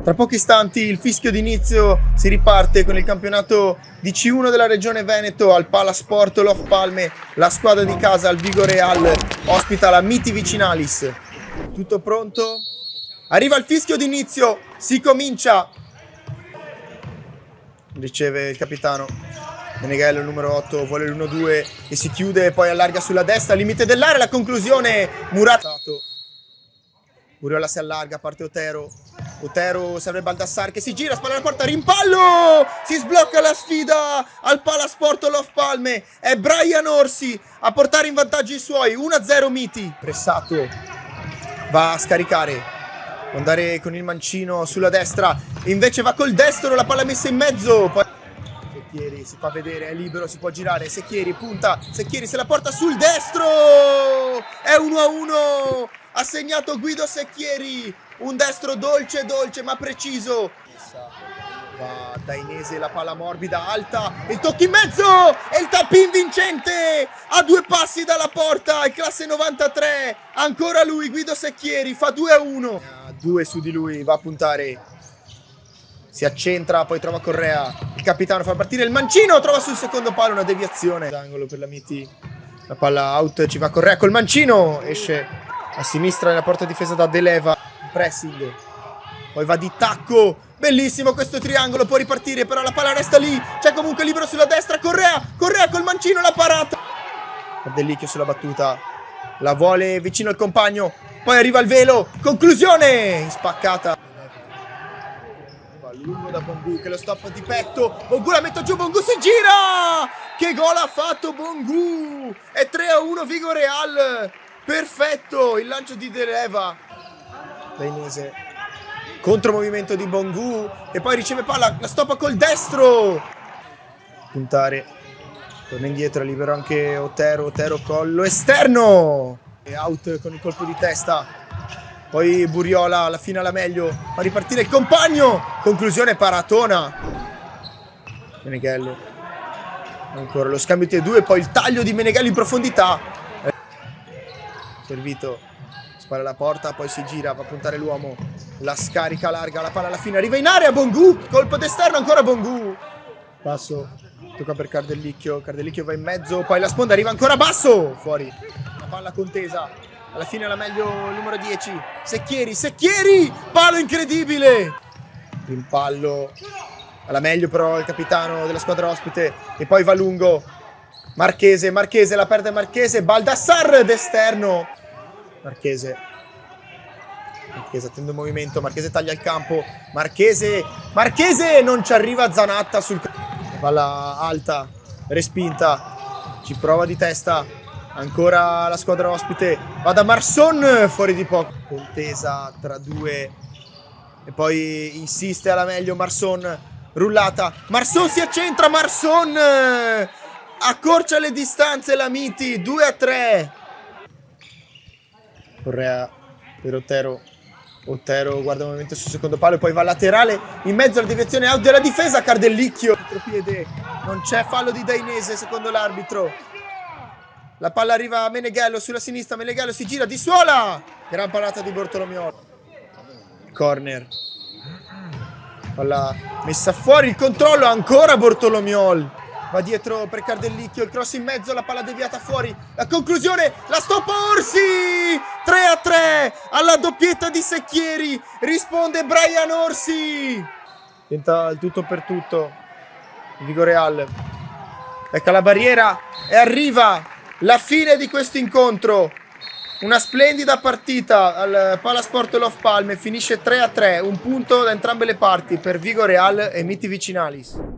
Tra pochi istanti il fischio d'inizio, si riparte con il campionato di C1 della regione Veneto al Palasport Lof Palme. La squadra di casa, il Vigoreal, ospita la Miti Vicinalis. Tutto pronto? Arriva il fischio d'inizio, si comincia. Riceve il capitano Meneghello, il numero 8, vuole l'1-2 e si chiude, poi allarga sulla destra, limite dell'area, la conclusione, Muratato. Buriola si allarga, parte Otero. Otero serve Baldassar che si gira, spalla alla porta, rimpallo! Si sblocca la sfida al Palasport Lof Palme. È Brian Orsi a portare in vantaggio i suoi. 1-0 Miti. Pressato, va a scaricare. Può andare con il mancino sulla destra. Invece va col destro, la palla messa in mezzo. Poi Secchieri si fa vedere, è libero, si può girare. Secchieri punta, Secchieri se la porta sul destro. È 1-1. Ha segnato Guido Secchieri, un destro dolce ma preciso. Va Dainese, la palla morbida, alta, il tocco in mezzo e il tap-in vincente a 2 passi dalla porta, il classe 93. Ancora lui, Guido Secchieri, fa 2-1. 2 su di lui, va a puntare. Si accentra, poi trova Correa. Il capitano fa partire il mancino, trova sul secondo palo una deviazione. Angolo per la Miti. La palla out, ci va Correa col mancino, esce a sinistra nella porta difesa da Deleva, pressing, poi va di tacco, bellissimo questo triangolo, può ripartire, però la palla resta lì, c'è comunque libero sulla destra, Correa col mancino, la parata, Dellicchio sulla battuta, la vuole vicino al compagno, poi arriva il velo, conclusione, spaccata, va lungo da Bongu che lo stop di petto, Bongu la mette giù, Bongu si gira, che gol ha fatto Bongu, è 3-1 Vigoreal. Perfetto, il lancio di Deleva. Dainese. Contromovimento di Bongu. E poi riceve palla, la stoppa col destro. Puntare. Torna indietro, è libero anche Otero. Otero collo esterno. E out con il colpo di testa. Poi Buriola, alla fine alla meglio. Fa ripartire il compagno. Conclusione paratona. Meneghello. Ancora lo scambio di due. Poi il taglio di Meneghello in profondità. Servito, spara alla porta, poi si gira, va a puntare l'uomo, la scarica larga, la palla alla fine, arriva in area, Bongu, colpo d'esterno, ancora Bongu. Basso, tocca per Cardellicchio, Cardellicchio va in mezzo, poi la sponda arriva ancora basso, fuori, la palla contesa, alla fine la meglio il numero 10, Secchieri, palo incredibile. Rimpallo, alla meglio però il capitano della squadra ospite, e poi va lungo. Marchese, la perde Marchese, Baldassar d'esterno. Marchese attende il movimento, Marchese taglia il campo, Marchese, non ci arriva Zanatta sul palla alta, respinta, ci prova di testa, ancora la squadra ospite, va da Marson, fuori di poco, contesa tra due, e poi insiste alla meglio Marson, rullata, Marson si accentra, Marson accorcia le distanze la Miti, 2-3. Correa per Otero guarda un momento sul secondo palo e poi va laterale in mezzo alla deviazione out della difesa, Cardellicchio, contropiede, non c'è fallo di Dainese secondo l'arbitro. La palla arriva a Meneghello sulla sinistra, Meneghello si gira di suola, gran parata di Bortolomiol, corner, palla messa fuori, il controllo ancora Bortolomiol. Va dietro per Cardellicchio, il cross in mezzo, la palla deviata fuori, la conclusione, la stoppa Orsi, 3-3 alla doppietta di Secchieri, risponde Brian Orsi, tenta il tutto per tutto, Vigoreal, becca la barriera e arriva la fine di questo incontro, una splendida partita al Palasport Lof Palme, finisce 3-3, un punto da entrambe le parti per Vigoreal e Miti Vicinalis.